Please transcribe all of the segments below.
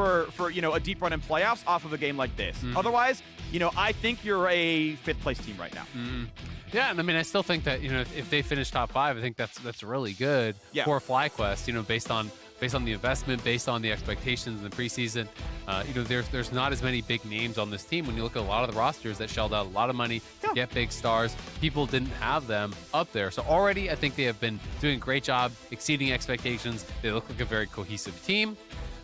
for a deep run in playoffs off of a game like this. Otherwise, I think you're a 5th place team right now. Yeah, and I mean, I still think that if they finish top 5, I think that's really good for FlyQuest. Based on the investment, based on the expectations in the preseason. There's not as many big names on this team. When you look at a lot of the rosters that shelled out a lot of money to get big stars, people didn't have them up there. So already, I think they have been doing a great job exceeding expectations. They look like a very cohesive team.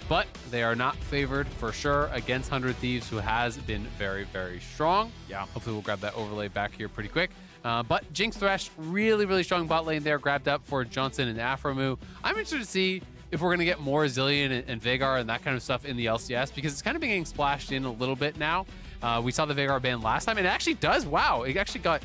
But they are not favored for sure against 100 Thieves, who has been very, very strong. Yeah. Hopefully we'll grab that overlay back here pretty quick. But Jinx Thresh, really, really strong bot lane there, grabbed up for Johnson and Afromu. I'm interested to see if we're going to get more Zillion and Veigar and that kind of stuff in the LCS, because it's kind of been getting splashed in a little bit now. We saw the Veigar ban last time, and it actually does. Wow, it actually got...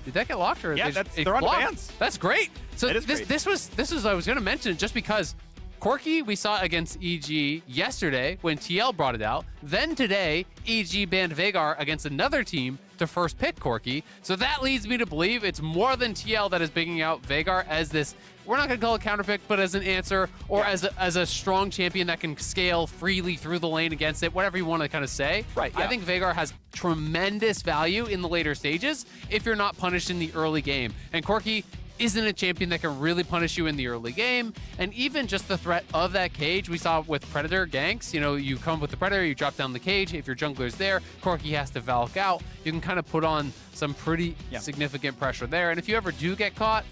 Did that get locked? Or yeah, they're on the bans. That's great. So great. This was I was going to mention just because Corki we saw against EG yesterday when TL brought it out. Then today, EG banned Veigar against another team to first pick Corki. So that leads me to believe it's more than TL that is picking out Veigar as this, we're not going to call it counterpick, but as an answer or as a strong champion that can scale freely through the lane against it, whatever you want to kind of say. Right. Yeah. I think Veigar has tremendous value in the later stages if you're not punished in the early game. And Corki isn't a champion that can really punish you in the early game. And even just the threat of that cage, we saw with Predator ganks, you come with the Predator, you drop down the cage. If your jungler's there, Corki has to Valk out. You can kind of put on some pretty significant pressure there. And if you ever do get caught,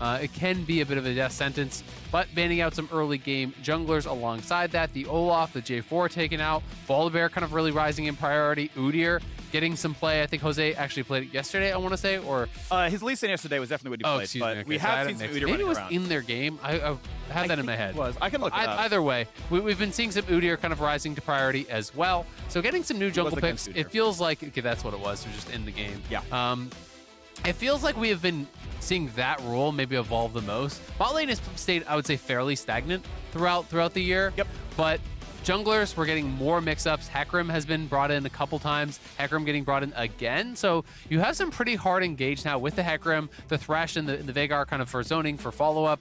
it can be a bit of a death sentence, but banning out some early game junglers alongside that. The Olaf, the J4 taken out, Volibear kind of really rising in priority, Udyr getting some play. I think Jose actually played it yesterday, I want to say, or... his Lee Sin yesterday was definitely what he played, but we have seen some Udyr running around. Maybe it was in their game. I had that in my head. It was. I can look it up. Either way, we've been seeing some Udyr kind of rising to priority as well. So getting some new jungle picks, it feels like... Okay, that's what it was. It was just in the game. Yeah. It feels like we have been seeing that role maybe evolve the most. Bot lane has stayed, I would say, fairly stagnant throughout the year. Yep. But junglers, we're getting more mix-ups. Hecarim has been brought in a couple times. Hecarim getting brought in again. So you have some pretty hard engage now with the Hecarim, the Thresh, and the Veigar kind of for zoning, for follow-up.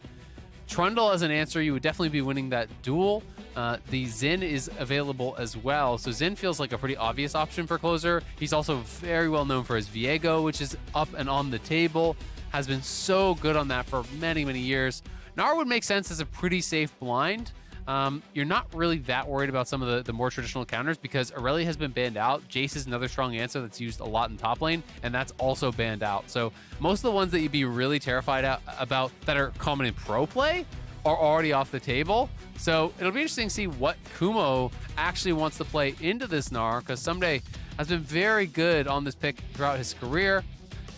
Trundle as an answer, you would definitely be winning that duel. The Xin is available as well. So Xin feels like a pretty obvious option for closer. He's also very well known for his Viego, which is up and on the table. Has been so good on that for many, many years. Gnar would make sense as a pretty safe blind. You're not really that worried about some of the more traditional counters because Aurelia has been banned out. Jace is another strong answer that's used a lot in top lane, and that's also banned out. So most of the ones that you'd be really terrified about that are common in pro play are already off the table. So it'll be interesting to see what Kumo actually wants to play into this Gnar, because Someday has been very good on this pick throughout his career.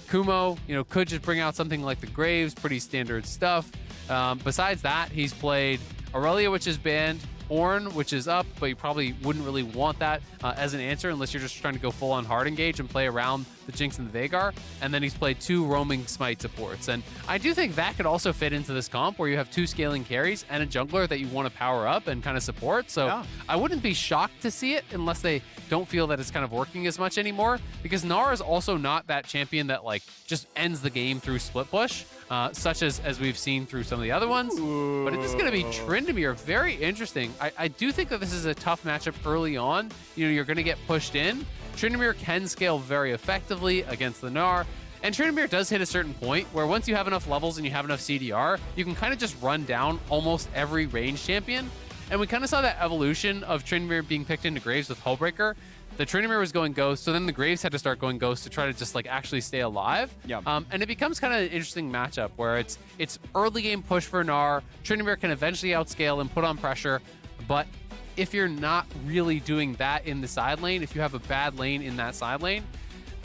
Kumo, could just bring out something like the Graves, pretty standard stuff. Besides that, he's played Aurelia, which is banned, Ornn, which is up, but you probably wouldn't really want that as an answer unless you're just trying to go full on hard engage and play around the Jinx and the Veigar. And then he's played 2 roaming smite supports. And I do think that could also fit into this comp where you have 2 scaling carries and a jungler that you want to power up and kind of support. So I wouldn't be shocked to see it unless they don't feel that it's kind of working as much anymore, because Gnar is also not that champion that just ends the game through split push, such as we've seen through some of the other ones. Ooh. But it is going to be Tryndamere. Very interesting. I do think that this is a tough matchup early on. You're going to get pushed in. Tryndamere can scale very effectively against the Gnar. And Tryndamere does hit a certain point where once you have enough levels and you have enough CDR, you can kind of just run down almost every range champion. And we kind of saw that evolution of Tryndamere being picked into Graves with Hullbreaker. The Tryndamere was going Ghost, so then the Graves had to start going Ghost to try to just actually stay alive. Yeah. And it becomes kind of an interesting matchup where it's early game push for Gnar. Tryndamere can eventually outscale and put on pressure, but if you're not really doing that in the side lane, if you have a bad lane in that side lane,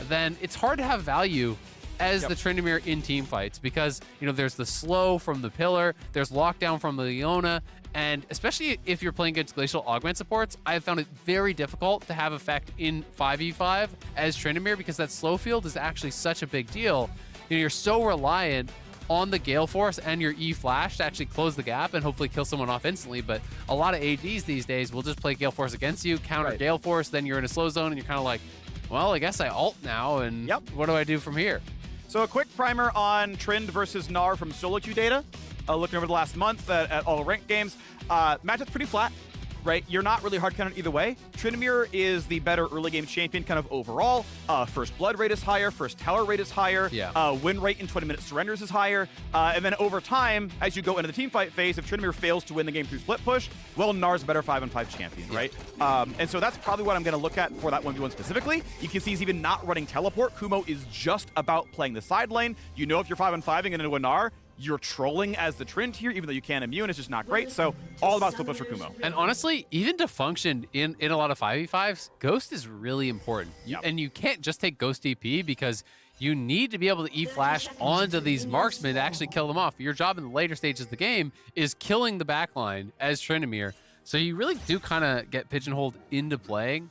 then it's hard to have value as the Tryndamere in team fights, because there's the slow from the Pillar, there's lockdown from the Leona, and especially if you're playing against Glacial Augment supports, I have found it very difficult to have effect in 5v5 as Tryndamere, because that slow field is actually such a big deal. You're so reliant on the Gale Force and your E Flash to actually close the gap and hopefully kill someone off instantly. But a lot of ADs these days will just play Gale Force against you, counter Gale Force, then you're in a slow zone and you're kind of like, well, I guess I ult now, and what do I do from here? So a quick primer on Trynd versus Gnar from solo queue data. Looking over the last month at all the ranked games. Matchup's pretty flat. right? You're not really hard counted either way. Tryndamere is the better early game champion kind of overall. First blood rate is higher, first tower rate is higher, win rate in 20-minute surrenders is higher, and then over time, as you go into the team fight phase, if Tryndamere fails to win the game through split push, well, Gnar's a better 5-on-5 champion, right? And so that's probably what I'm going to look at for that 1v1 specifically. You can see he's even not running teleport. Kumo is just about playing the side lane. You know if you're 5-on-5ing into a Gnar, you're trolling as the Trynd here, even though you can't immune. It's just not great. So all about split push for Kumo. And honestly, even to function in a lot of 5v5s, Ghost is really important. And you can't just take Ghost DP because you need to be able to E-flash onto these marksmen to actually kill them off. Your job in the later stages of the game is killing the backline as Tryndamere. So you really do kind of get pigeonholed into playing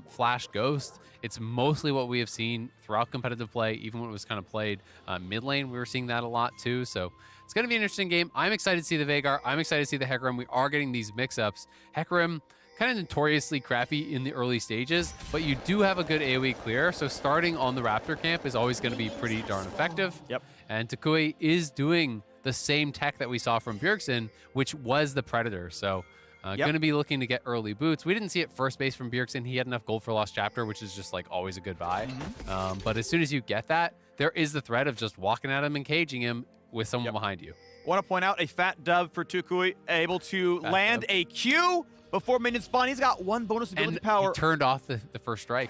Flash Ghost. It's mostly what we have seen throughout competitive play, even when it was kind of played mid lane. We were seeing that a lot too. So it's going to be an interesting game. I'm excited to see the Veigar. I'm excited to see the Hecarim. We are getting these mix-ups. Hecarim, kind of notoriously crappy in the early stages, but you do have a good AoE clear. So starting on the Raptor camp is always going to be pretty darn effective. And Takui is doing the same tech that we saw from Bjergsen, which was the Predator. So going to be looking to get early boots. We didn't see it first base from Bjergsen. He had enough gold for Lost Chapter, which is just like always a good buy. But as soon as you get that, there is the threat of just walking at him and caging him with someone behind you. Want to point out a fat dub for Tukui, able to land a Q before minions spawn. He's got one bonus ability power. He turned off the first strike.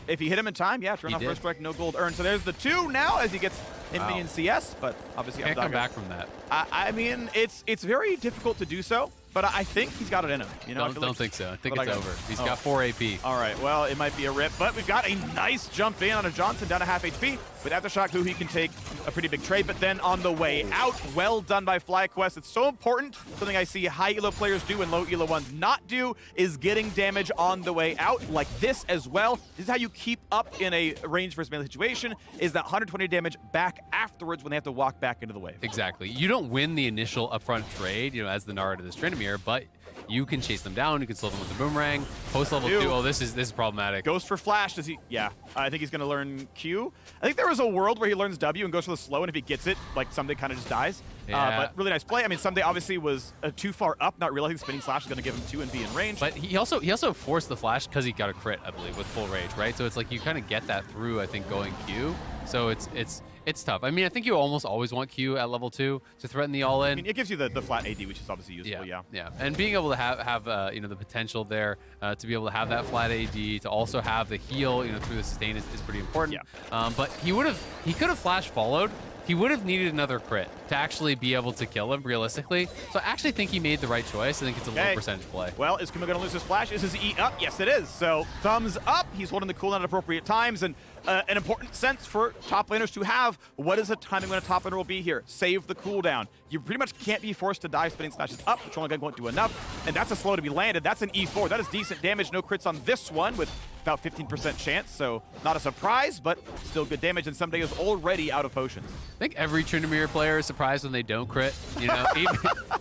If he hit him in time, turn off first strike, no gold earned. So there's the 2 now as he gets in minion CS, but obviously can't come back from that. I mean, it's very difficult to do so, but I think he's got it in him. You know, don't think so. I think it's over. He's got 4 AP. All right, well, it might be a rip, but we've got a nice jump in on a Johnson down to half HP. With Aftershock, who he can take a pretty big trade, but then on the way out, well done by FlyQuest. It's so important. Something I see high elo players do and low elo ones not do is getting damage on the way out, like this as well. This is how you keep up in a range versus melee situation, is that 120 damage back afterwards when they have to walk back into the wave. Exactly. You don't win the initial upfront trade, you know, as the Nara to this Tryndamere, but you can chase them down. You can slow them with the boomerang. Post level 2. Oh, this is problematic. Goes for flash. Does he? Yeah. I think he's going to learn Q. I think there was a world where he learns W and goes for the slow, and if he gets it, like Someday kind of just dies. But really nice play. I mean, Someday obviously was too far up, not realizing spinning slash is going to give him 2 and be in range. But he also forced the flash because he got a crit, I believe, with full rage, right? So it's like you kind of get that through, I think, going Q. So it's tough. I mean, I think you almost always want Q at level 2 to threaten the all-in. I mean, it gives you the flat AD, which is obviously useful, yeah. And being able to have you know, the potential there to be able to have that flat AD, to also have the heal, you know, through the sustain is pretty important. But he could have flash followed. He would have needed another crit to actually be able to kill him, realistically. So I actually think he made the right choice. I think it's a low percentage play. Well, is Kumo going to lose his flash? Is his E up? Yes, it is. So thumbs up. He's holding the cooldown at appropriate times. And an important sense for top laners to have. What is the timing when a top laner will be here? Save the cooldown. You pretty much can't be forced to die spinning slashes up. The Trolling Gun won't do enough. And that's a slow to be landed. That's an E4. That is decent damage. No crits on this one with about 15% chance. So not a surprise, but still good damage. And Someday is already out of potions. I think every Tryndamere player is surprised when they don't crit. You know,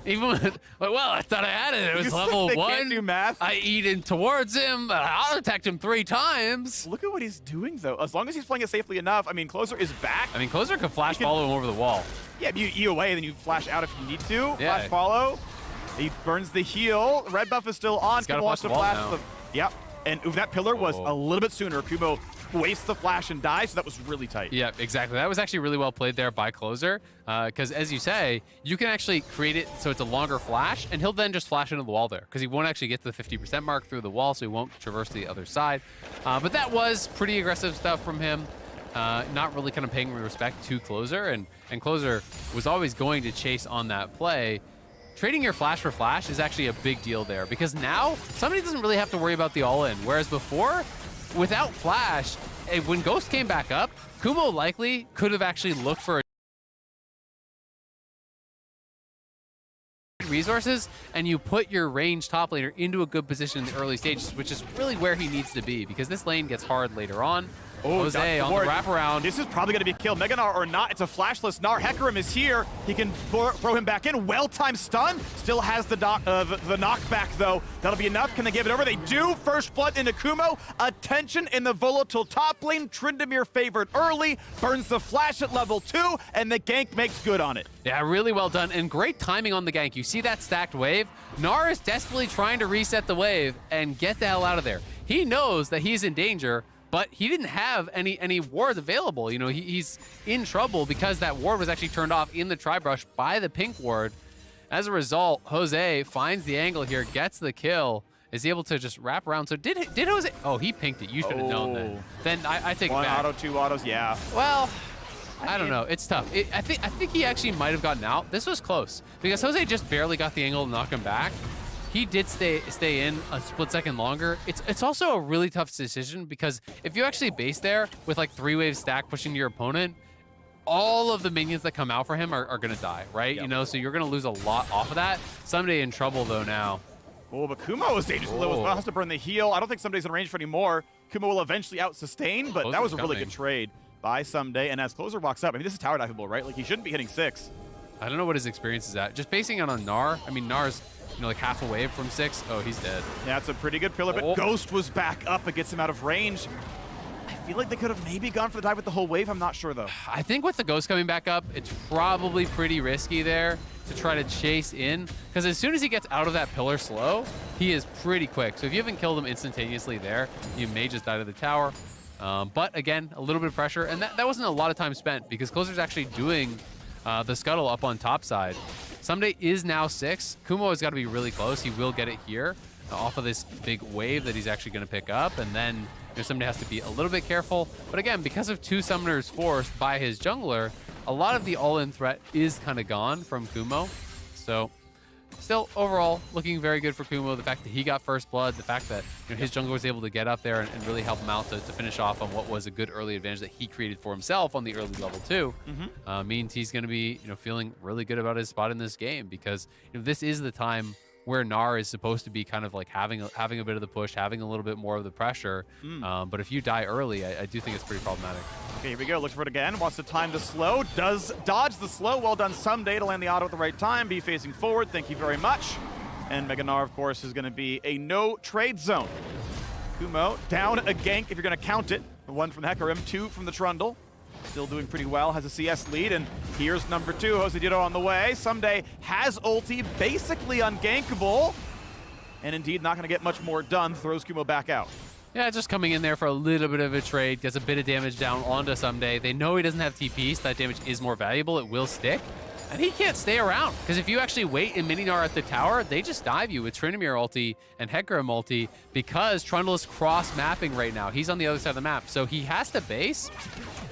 even when, like, well, I thought I had it. It was level 1. Can't do math. I eat in towards him. I auto-attacked him 3 times. Look at what he's doing, though. As long as he's playing it safely enough. I mean, Closer is back. I mean, Closer could flash follow him over the wall. Yeah, you E away, then you flash out if you need to. Flash follow. He burns the heal. Red buff is still on. He's got to flash the wall now. Yep. And that pillar was a little bit sooner. Kumo wastes the flash and dies, so that was really tight. Yeah, exactly. That was actually really well played there by Closer, because as you say, you can actually create it so it's a longer flash, and he'll then just flash into the wall there, because he won't actually get to the 50% mark through the wall, so he won't traverse to the other side. But that was pretty aggressive stuff from him. Not really kind of paying respect to Closer, and Closer was always going to chase on that play. Trading your flash for flash is actually a big deal there, because now somebody doesn't really have to worry about the all-in, whereas before, without flash, when Ghost came back up, Kumo likely could have actually looked for resources, and you put your range top laner into a good position in the early stages, which is really where he needs to be, because this lane gets hard later on. Jose on the wraparound. This is probably going to be killed. Mega Gnar or not, it's a flashless Gnar. Hecarim is here. He can throw him back in. Well-timed stun. Still has the knockback, though. That'll be enough. Can they give it over? They do. First blood into Kumo. Attention in the volatile top lane. Tryndamere favored early. Burns the flash at level 2, and the gank makes good on it. Yeah, really well done, and great timing on the gank. You see that stacked wave? Gnar is desperately trying to reset the wave and get the hell out of there. He knows that he's in danger, but he didn't have any wards available. You know, he's in trouble because that ward was actually turned off in the tri-brush by the pink ward. As a result, Jose finds the angle here, gets the kill, is able to just wrap around. So did Jose? Oh, he pinked it. You should have known that. Then I take it back. One auto, 2 autos, yeah. Well, I don't know. It's tough. I think he actually might have gotten out. This was close because Jose just barely got the angle to knock him back. He did stay in a split second longer. It's also a really tough decision because if you actually base there with like 3-wave stack pushing your opponent, all of the minions that come out for him are going to die, right? Yep. You know, so you're going to lose a lot off of that. Someday in trouble though now. Oh, but Kumo is dangerous. Has to burn the heal. I don't think Someday's in range for anymore. Kumo will eventually out-sustain, but that was a really good trade by Someday. And as Closer walks up, I mean, this is tower diveable, right? Like, he shouldn't be hitting 6. I don't know what his experience is at. Just basing it on Gnar, I mean, Gnar's, you know, like half a wave from 6. Oh, he's dead. Yeah, it's a pretty good pillar, but Ghost was back up. It gets him out of range. I feel like they could have maybe gone for the dive with the whole wave. I'm not sure, though. I think with the Ghost coming back up, it's probably pretty risky there to try to chase in, because as soon as he gets out of that pillar slow, he is pretty quick. So if you haven't killed him instantaneously there, you may just die to the tower. But again, a little bit of pressure, and that wasn't a lot of time spent because Closer's actually doing the scuttle up on top side. Someday is now 6. Kumo has got to be really close. He will get it here off of this big wave that he's actually going to pick up, and then you know, Someday has to be a little bit careful. But again, because of 2 summoners forced by his jungler, a lot of the all-in threat is kind of gone from Kumo. So still, overall, looking very good for Kumo. The fact that he got first blood, the fact that his jungler was able to get up there and really help him out to finish off on what was a good early advantage that he created for himself on the early level 2, means he's going to be feeling really good about his spot in this game, because this is the time where Gnar is supposed to be kind of like having a bit of the push, having a little bit more of the pressure. But if you die early, I do think it's pretty problematic. Okay, here we go. Looks for it again. Wants to time the slow. Does dodge the slow. Well done Someday to land the auto at the right time. Be facing forward. Thank you very much. And Mega Gnar, of course, is going to be a no trade zone. Kumo down a gank if you're going to count it. 1 from the Hecarim, 2 from the Trundle. Still doing pretty well, has a CS lead, and here's number 2, Jose Dito on the way. Someday has ulti, basically ungankable, and indeed not going to get much more done, throws Kumo back out. Yeah, just coming in there for a little bit of a trade, gets a bit of damage down onto Someday. They know he doesn't have TP, so that damage is more valuable, it will stick. And he can't stay around, because if you actually wait in Mini Gnar at the tower, they just dive you with Tryndamere ulti and Hecarim ulti, because Trundle is cross-mapping right now. He's on the other side of the map, so he has to base.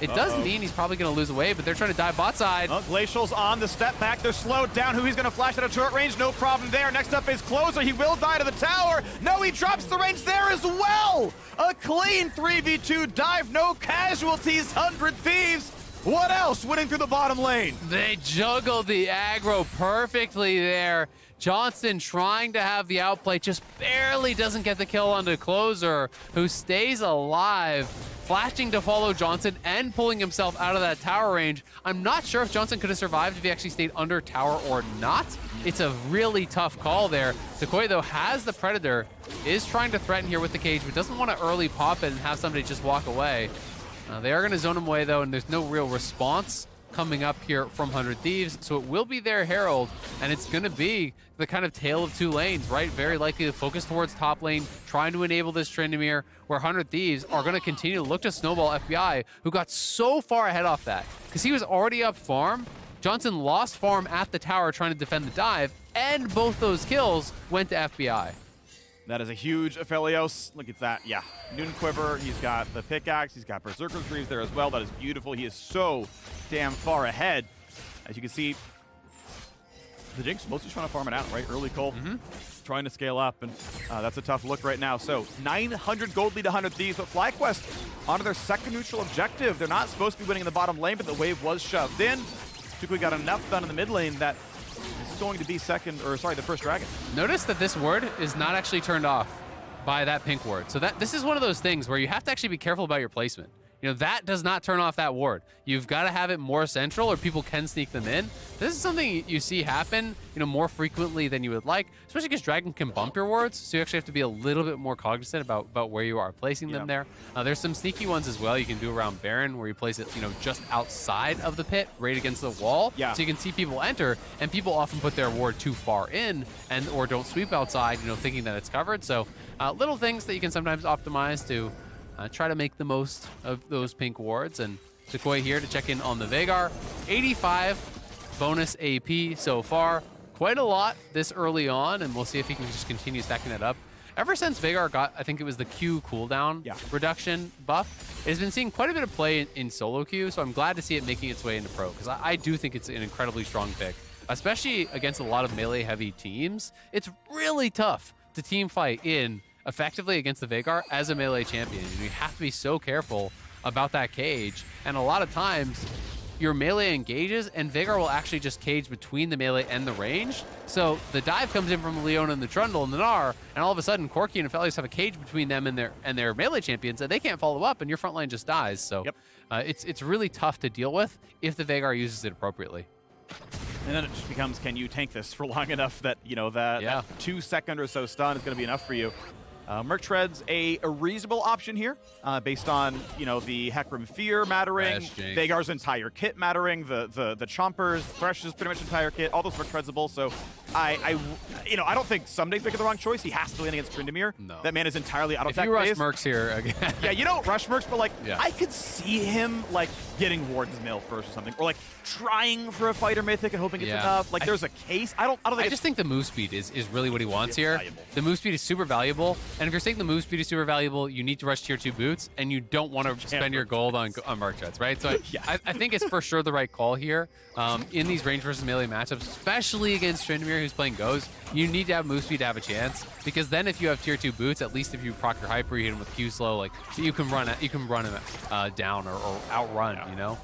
It does mean he's probably going to lose a wave, but they're trying to dive bot side. Glacial's on the step back. They're slowed down. Who he's going to flash at a short range? No problem there. Next up is Closer. He will die to the tower. No, he drops the range there as well. A clean 3v2 dive. No casualties. 100 Thieves. What else? Winning through the bottom lane. They juggled the aggro perfectly there. Johnston trying to have the outplay, just barely doesn't get the kill onto Closer, who stays alive, flashing to follow Johnson and pulling himself out of that tower range. I'm not sure if Johnson could have survived if he actually stayed under tower or not. It's a really tough call there. Sequoia, though, has the Predator, is trying to threaten here with the cage, but doesn't want to early pop it and have somebody just walk away. They are going to zone him away, though, and there's no real response coming up here from 100 Thieves, so it will be their Herald, and it's going to be the kind of tale of 2 lanes, right? Very likely to focus towards top lane, trying to enable this Tryndamere, where 100 Thieves are going to continue to look to snowball FBI, who got so far ahead off that, because he was already up farm. Johnson lost farm at the tower trying to defend the dive, and both those kills went to FBI. That is a huge Aphelios. Look at that. Yeah. Noon Quiver. He's got the pickaxe. He's got Berserker's Greaves there as well. That is beautiful. He is so damn far ahead. As you can see, the Jinx mostly trying to farm it out, right? Early Cole trying to scale up, and that's a tough look right now. So 900 gold lead to 100 Thieves, but FlyQuest onto their second neutral objective. They're not supposed to be winning in the bottom lane, but the wave was shoved in. We got enough done in the mid lane that this is going to be the first dragon. Notice that this ward is not actually turned off by that pink ward. So this is one of those things where you have to actually be careful about your placement. that does not turn off that ward. You've got to have it more central or people can sneak them in. This is something you see happen, more frequently than you would like, especially because Dragon can bump your wards, so you actually have to be a little bit more cognizant about where you are placing them there. There's some sneaky ones as well you can do around Baron where you place it, just outside of the pit, right against the wall, so you can see people enter, and people often put their ward too far in or don't sweep outside, thinking that it's covered. So little things that you can sometimes optimize to try to make the most of those pink wards. And Tukoi here to check in on the Veigar. 85 bonus AP so far. Quite a lot this early on, and we'll see if he can just continue stacking that up. Ever since Veigar got, I think it was the Q cooldown reduction buff, it's been seeing quite a bit of play in solo queue, so I'm glad to see it making its way into pro, because I do think it's an incredibly strong pick, especially against a lot of melee-heavy teams. It's really tough to team fight in effectively against the Veigar as a melee champion. You have to be so careful about that cage, and a lot of times your melee engages and Veigar will actually just cage between the melee and the range. So the dive comes in from Leona and the Trundle and the Gnar, and all of a sudden Corki and Aphelios have a cage between them and their melee champions, and they can't follow up, and your front line just dies. So it's really tough to deal with if the Veigar uses it appropriately. And then it just becomes, can you tank this for long enough that, that 2 second or so stun is going to be enough for you? Merc Tread's a reasonable option here, based on, the Hecarim Fear mattering, Veigar's entire kit mattering, the Chompers, Thresh's pretty much entire kit, all those Merc Treadsable. So I don't think Sumday's making the wrong choice. He has to win against Tryndamere. No. That man is entirely out of tech phase. If you rush Mercs here again. Yeah, you don't rush Mercs, but I could see him getting Warden's Mill first or something, or trying for a Fighter Mythic and hoping it's enough. There's a case. I just think the move speed is really what he wants here. Valuable. The move speed is super valuable, and if you're saying the move speed is super valuable, you need to rush tier 2 boots, and you don't want to spend your gold on Merc Treads, right? So I think it's for sure the right call here. In these range versus melee matchups, especially against Tryndamere who's playing Ghost, you need to have move speed to have a chance, because then if you have tier 2 boots, at least if you proc your hyper, you hit him with Q slow, you can run him down or outrun,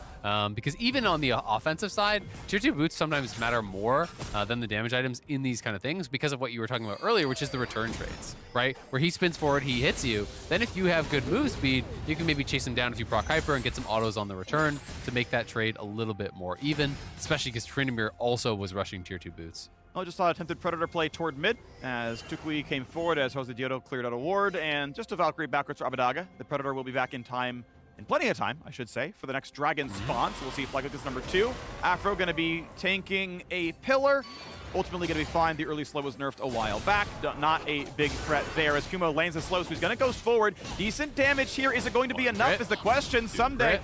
because even on the offensive side, tier 2 boots sometimes matter more than the damage items in these kind of things because of what you were talking about earlier, which is the return trades, right? Where he spins forward, he hits you. Then if you have good move speed, you can maybe chase him down if you proc hyper and get some autos on the return to make that trade a little bit more even, especially because Tryndamere also was rushing tier 2 boots. I just saw attempted Predator play toward mid as Tukui came forward as Jose Diodo cleared out a ward, and just a Valkyrie backwards for Abadaga. The Predator will be back in time, in plenty of time, I should say, for the next Dragon spawn. So we'll see if Flygook is number 2. Afro going to be tanking a pillar. Ultimately going to be fine. The early slow was nerfed a while back. Not a big threat there as Kumo lanes the slow, so he's going to ghost forward. Decent damage here. Is it going to be enough is the question. Someday,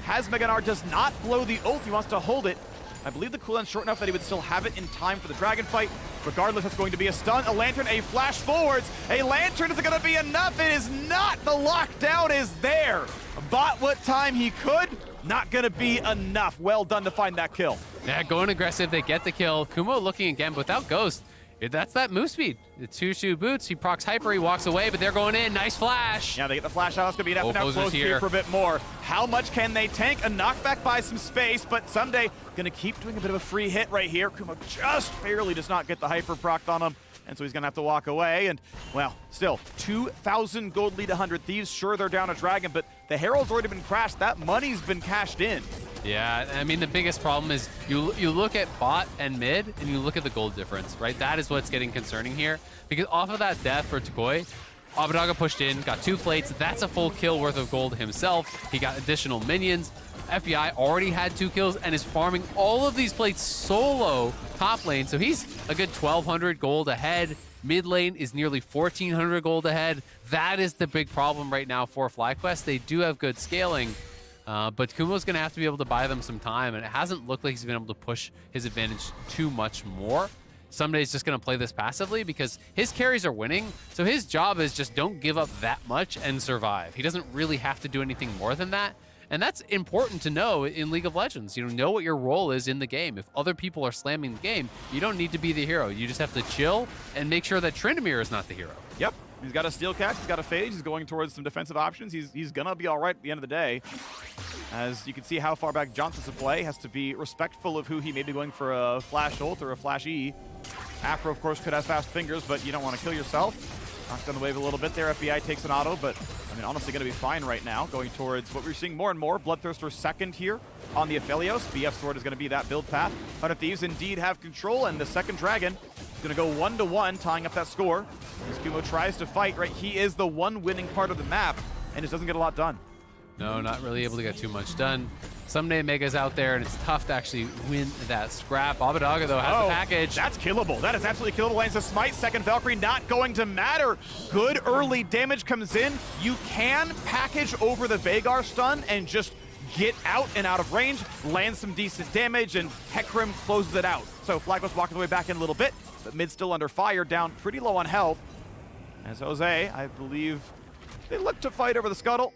has Mega Gnar does not blow the ult. He wants to hold it. I believe the cooldown's short enough that he would still have it in time for the dragon fight. Regardless, it's going to be a stun, a lantern, a flash forwards. A lantern is going to be enough. It is not. The lockdown is there. Bought what time he could. Not going to be enough. Well done to find that kill. Yeah, going aggressive. They get the kill. Kumo looking again, but without Ghost. That's that move speed. The 2-2 boots. He procs hyper. He walks away, but they're going in. Nice flash. Yeah, they get the flash out. It's going to be enough. Now close here for a bit more. How much can they tank? A knockback by some space, but Someday going to keep doing a bit of a free hit right here. Kumo just barely does not get the hyper procced on him, and so he's going to have to walk away. And, well, still, 2,000 gold lead 100 Thieves. Sure, they're down a dragon, but the Herald's already been crashed. That money's been cashed in. Yeah, I mean, the biggest problem is you look at bot and mid, and you look at the gold difference, right? That is what's getting concerning here. Because off of that death for Tukoi, Abadaga pushed in, got 2 plates. That's a full kill worth of gold himself. He got additional minions. FBI already had 2 kills and is farming all of these plates solo top lane. So he's a good 1,200 gold ahead. Mid lane is nearly 1,400 gold ahead. That is the big problem right now for FlyQuest. They do have good scaling. But Kumo's going to have to be able to buy them some time, and it hasn't looked like he's been able to push his advantage too much more. Somebody's just going to play this passively because his carries are winning, so his job is just don't give up that much and survive. He doesn't really have to do anything more than that, and that's important to know in League of Legends. Know what your role is in the game. If other people are slamming the game, you don't need to be the hero. You just have to chill and make sure that Tryndamere is not the hero. Yep. He's got a steel catch, he's got a phage, he's going towards some defensive options. He's gonna be all right at the end of the day. As you can see how far back Johnson's to play, has to be respectful of who he may be going for a flash ult or a flash E. Afro, of course, could have fast fingers, but you don't want to kill yourself. Knocked down the wave a little bit there. FBI takes an auto, but I mean, honestly, going to be fine right now. Going towards what we're seeing more and more. Bloodthirster second here on the Aphelios. BF Sword is going to be that build path. 100 Thieves indeed have control, and the second Dragon is going to go 1-1, tying up that score. As Kumo tries to fight, right? He is the one winning part of the map, and just doesn't get a lot done. No, not really able to get too much done. Someday Mega's out there, and it's tough to actually win that scrap. Abadaga, though, has the package. That's killable. That is absolutely killable. Lands a smite. Second Valkyrie not going to matter. Good early damage comes in. You can package over the Veigar stun and just get out and out of range, land some decent damage, and Hecarim closes it out. So Flagos walking the way back in a little bit, but mid still under fire, down pretty low on health. As Jose, I believe, they look to fight over the scuttle.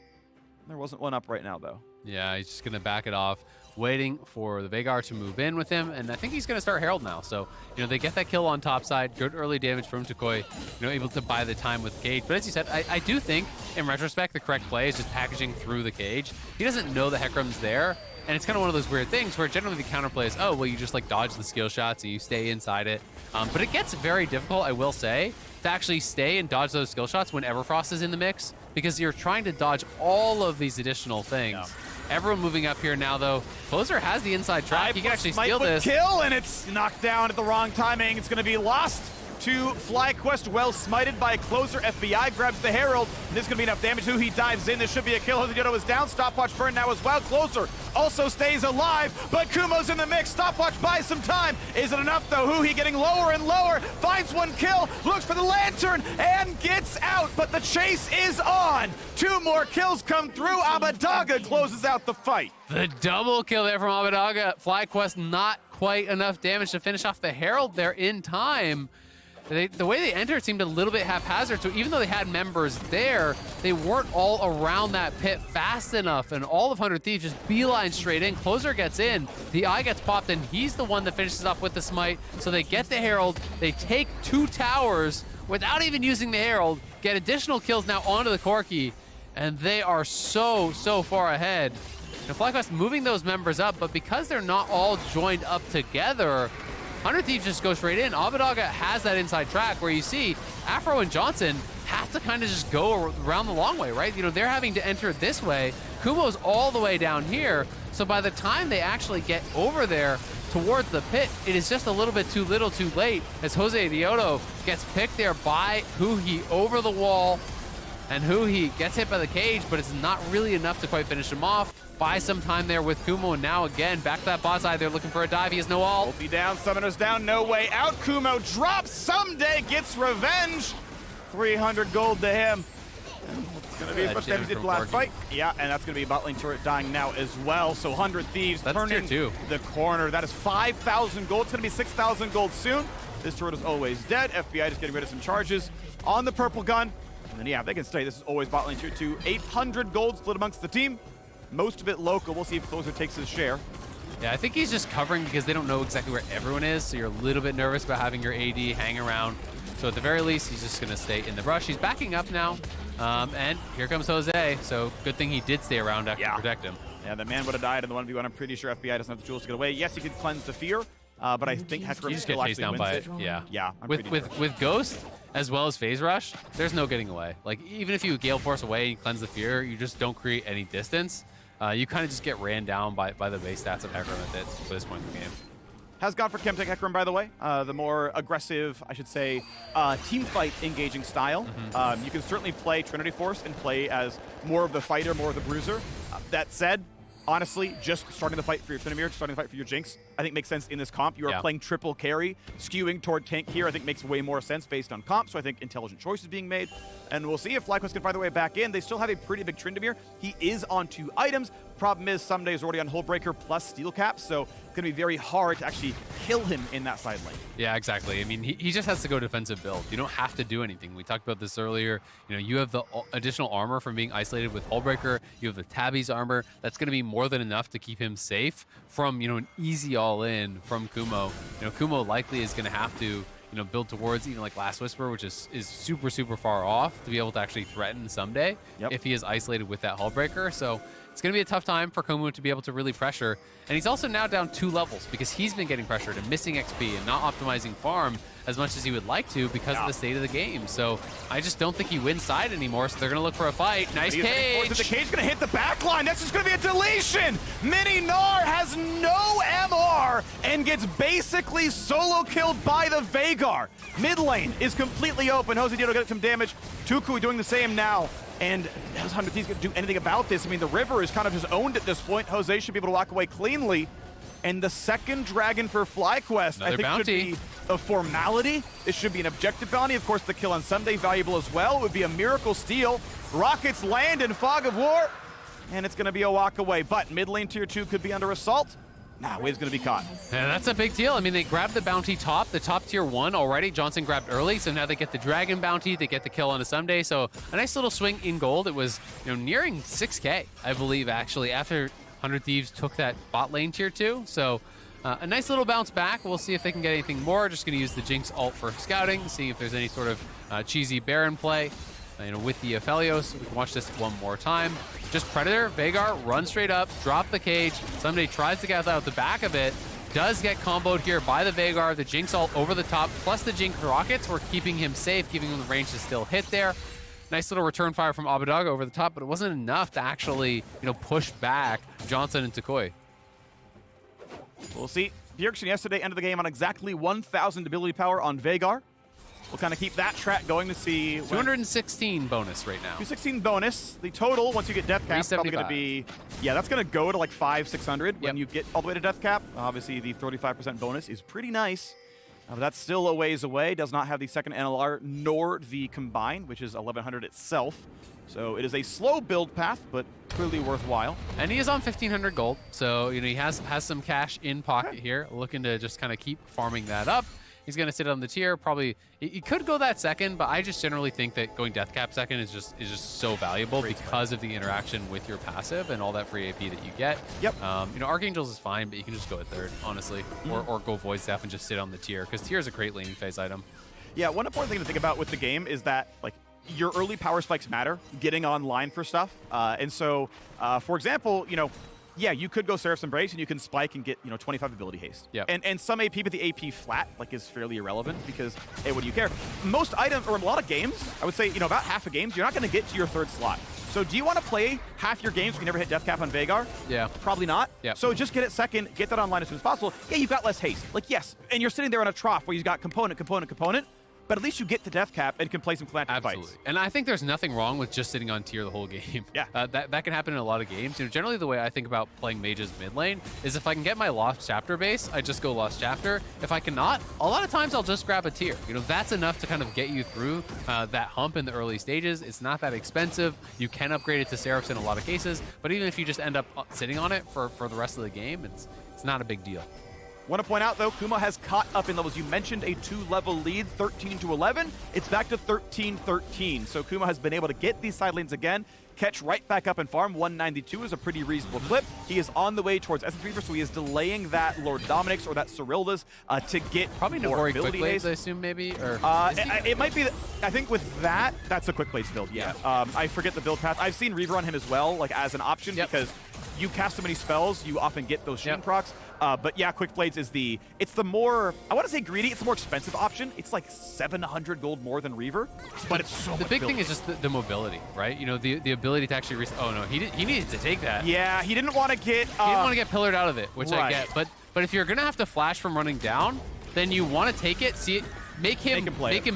There wasn't one up right now, though. Yeah, he's just going to back it off, waiting for the Veigar to move in with him, and I think he's going to start Herald now. So, you know, they get that kill on top side, good early damage from Tukoi, you know, able to buy the time with Cage. But as you said, I do think, in retrospect, the correct play is just packaging through the Cage. He doesn't know the Hecarim's there, and it's kind of one of those weird things where generally the counterplay is, oh, well, you just, like, dodge the skill shots and you stay inside it. But it gets very difficult, I will say, to actually stay and dodge those skill shots when Everfrost is in the mix, because you're trying to dodge all of these additional things. Yeah. Everyone moving up here now, though. Closer has the inside track. He can actually steal this. Kill, and it's knocked down at the wrong timing. It's going to be lost to FlyQuest. Well smited by Closer. FBI grabs the Herald. This is going to be enough damage. Who he dives in. This should be a kill. Hosoyoto is down. Stopwatch burn now as well. Closer also stays alive, but Kumo's in the mix. Stopwatch buys some time. Is it enough, though? Who he getting lower and lower. Finds one kill. Looks for the lantern and gets out, but the chase is on. 2 more kills come through. Abadaga closes out the fight. The double kill there from Abadaga. FlyQuest not quite enough damage to finish off the Herald there in time. The way they entered seemed a little bit haphazard, so even though they had members there, they weren't all around that pit fast enough, and all of 100 Thieves just beeline straight in. Closer gets in, the eye gets popped, and he's the one that finishes off with the smite, so they get the Herald, they take 2 towers without even using the Herald, get additional kills now onto the Corki, and they are so far ahead. Now, FlyQuest moving those members up, but because they're not all joined up together, 100 Thieves just go straight in. Abadaga has that inside track where you see Afro and Johnson have to kind of just go around the long way, right? You know, they're having to enter this way. Kumo's all the way down here. So by the time they actually get over there towards the pit, it is just a little bit too little too late as Hosoyoto gets picked there by Huhi over the wall, and Huhi gets hit by the Cage, but it's not really enough to quite finish him off. Buy some time there with Kumo, and now again, back to that bot side. They're looking for a dive. He has no ult. Ulti down, Summoner's down, no way out. Kumo drops, Someday gets revenge. 300 gold to him. It's going to be much damage in the last fight. Yeah, and that's going to be a bot lane turret dying now as well. So 100 Thieves turning the corner. That is 5,000 gold. It's going to be 6,000 gold soon. This turret is always dead. FBI just getting rid of some charges on the purple gun. And then, yeah, they can stay. This is always bot lane tier 2. 800 gold split amongst the team. Most of it local. We'll see if Closer takes his share. Yeah, I think he's just covering because they don't know exactly where everyone is, so you're a little bit nervous about having your AD hang around. So at the very least, he's just going to stay in the brush. He's backing up now, and here comes Jose. So good thing he did stay around to protect him. Yeah, the man would have died in the 1v1. I'm pretty sure FBI doesn't have the tools to get away. Yes, he could cleanse the fear, but I think Hecarim still actually wins it. Yeah, with Ghost as well as Phase Rush, there's no getting away. Like, even if you Gale Force away and cleanse the fear, you just don't create any distance. You kind of just get ran down by the base stats of Hecarim at this point in the game. Has gone for Chemtech Hecarim, by the way. The more aggressive, I should say, team fight engaging style. You can certainly play Trinity Force and play as more of the fighter, more of the bruiser. That said, honestly, just starting the fight for your Trinimir, starting the fight for your Jinx, I think makes sense in this comp. You are playing triple carry, skewing toward tank here, I think makes way more sense based on comp, so I think intelligent choices being made. And we'll see if FlyQuest can find their way back in. They still have a pretty big Tryndamere. He is on 2 items. Problem is, Someday is already on Hullbreaker plus Steel Cap, so it's going to be very hard to actually kill him in that side lane. Yeah, exactly. I mean, he just has to go defensive build. You don't have to do anything. We talked about this earlier. You know, you have the additional armor from being isolated with Hullbreaker. You have the Tabby's armor. That's going to be more than enough to keep him safe from, you know, an easy all-in from Kumo. You know, Kumo likely is going to have to, you know, build towards even like Last Whisper, which is super far off to be able to actually threaten Someday if he is isolated with that Hullbreaker. So it's going to be a tough time for Kumu to be able to really pressure. And he's also now down 2 levels because he's been getting pressured and missing XP and not optimizing farm as much as he would like to because of the state of the game. So I just don't think he wins side anymore, so they're going to look for a fight. Nice cage. The cage going to hit the back line. That's just going to be a deletion. Mini Gnar has no MR and gets basically solo killed by the Veigar. Mid lane is completely open. Jose Dito got some damage. Tuku doing the same now. And how's 100 Thieves going to do anything about this? I mean, the river is kind of just owned at this point. Jose should be able to walk away cleanly. And the second dragon for FlyQuest, I think, should be a formality. It should be an objective bounty. Of course, the kill on Sunday, valuable as well. It would be a miracle steal. Rockets land in Fog of War, and it's going to be a walk away. But mid lane tier 2 could be under assault. Nah, Wave's going to be caught. Yeah, that's a big deal. I mean, they grabbed the bounty top, the top tier 1 already. Johnson grabbed early, so now they get the dragon bounty. They get the kill on a Sunday. So a nice little swing in gold. It was, nearing 6K, I believe, actually, after 100 Thieves took that bot lane tier 2. So a nice little bounce back. We'll see if they can get anything more. Just going to use the Jinx ult for scouting, see if there's any sort of cheesy Baron play. With the Aphelios, we can watch this one more time. Just Predator, Veigar, run straight up, drop the cage. Somebody tries to get out the back of it. Does get comboed here by the Veigar. The Jinx ult over the top, plus the Jinx rockets were keeping him safe, giving him the range to still hit there. Nice little return fire from Abidaga over the top, but it wasn't enough to actually, push back Johnson and Takoi. We'll see. Bjergsen yesterday ended the game on exactly 1,000 ability power on Veigar. We'll kind of keep that track going to see. 216 bonus right now. 216 bonus. The total, once you get death cap, is probably going to be, that's going to go to like 500-600 when you get all the way to death cap. Obviously, the 35% bonus is pretty nice. But that's still a ways away. Does not have the second NLR nor the combine, which is 1,100 itself. So it is a slow build path, but clearly worthwhile. And he is on 1,500 gold, so he has some cash in pocket here, looking to just kind of keep farming that up. He's going to sit on the tier. Probably he could go that second, but I just generally think that going death cap second is just so valuable because of the interaction with your passive and all that free AP that you get. Yep. Archangels is fine, but you can just go at third, honestly, or go void staff and just sit on the tier because tier is a great laning phase item. Yeah, one important thing to think about with the game is that your early power spikes matter, getting online for stuff. And so, for example, yeah, you could go Seraph's Embrace and you can spike and get 25 ability haste. Yep. And some AP, but the AP flat is fairly irrelevant because, hey, what do you care? Most items, or a lot of games, I would say, about half of games, you're not going to get to your third slot. So do you want to play half your games when you never hit death cap on Veigar? Yeah. Probably not. Yeah. So just get it second, get that online as soon as possible. Yeah, you've got less haste. Yes. And you're sitting there on a trough where you've got component, but at least you get the death cap and can play some Philanthropy fights. Absolutely. And I think there's nothing wrong with just sitting on tier the whole game. Yeah. That can happen in a lot of games. Generally the way I think about playing mages mid lane is if I can get my Lost Chapter base, I just go Lost Chapter. If I cannot, a lot of times I'll just grab a tier. That's enough to kind of get you through that hump in the early stages. It's not that expensive. You can upgrade it to Seraphs in a lot of cases, but even if you just end up sitting on it for the rest of the game, it's not a big deal. Want to point out, though, Kuma has caught up in levels. You mentioned a 2-level lead, 13 to 11. It's back to 13-13. So Kuma has been able to get these side lanes again, catch right back up and farm. 192 is a pretty reasonable clip. He is on the way towards S12, so he is delaying that Lord Dominic's or that Cyrilda's to get probably more Nagori ability quick haste. blades, I assume, maybe? Or it might be, I think with that, that's a quick blades build, yeah. I forget the build path. I've seen Reaver on him as well, as an option, because you cast so many spells, you often get those shooting procs. But yeah, Quick Blades is it's the more, I want to say greedy, it's the more expensive option. It's like 700 gold more than Reaver, but it's so much The big building. thing is just the mobility, right? The ability to actually, oh no, he needed to take that. Yeah, he didn't want to get... he didn't want to get pillared out of it, which I get. But if you're going to have to flash from running down, then you want to take it, see it, make him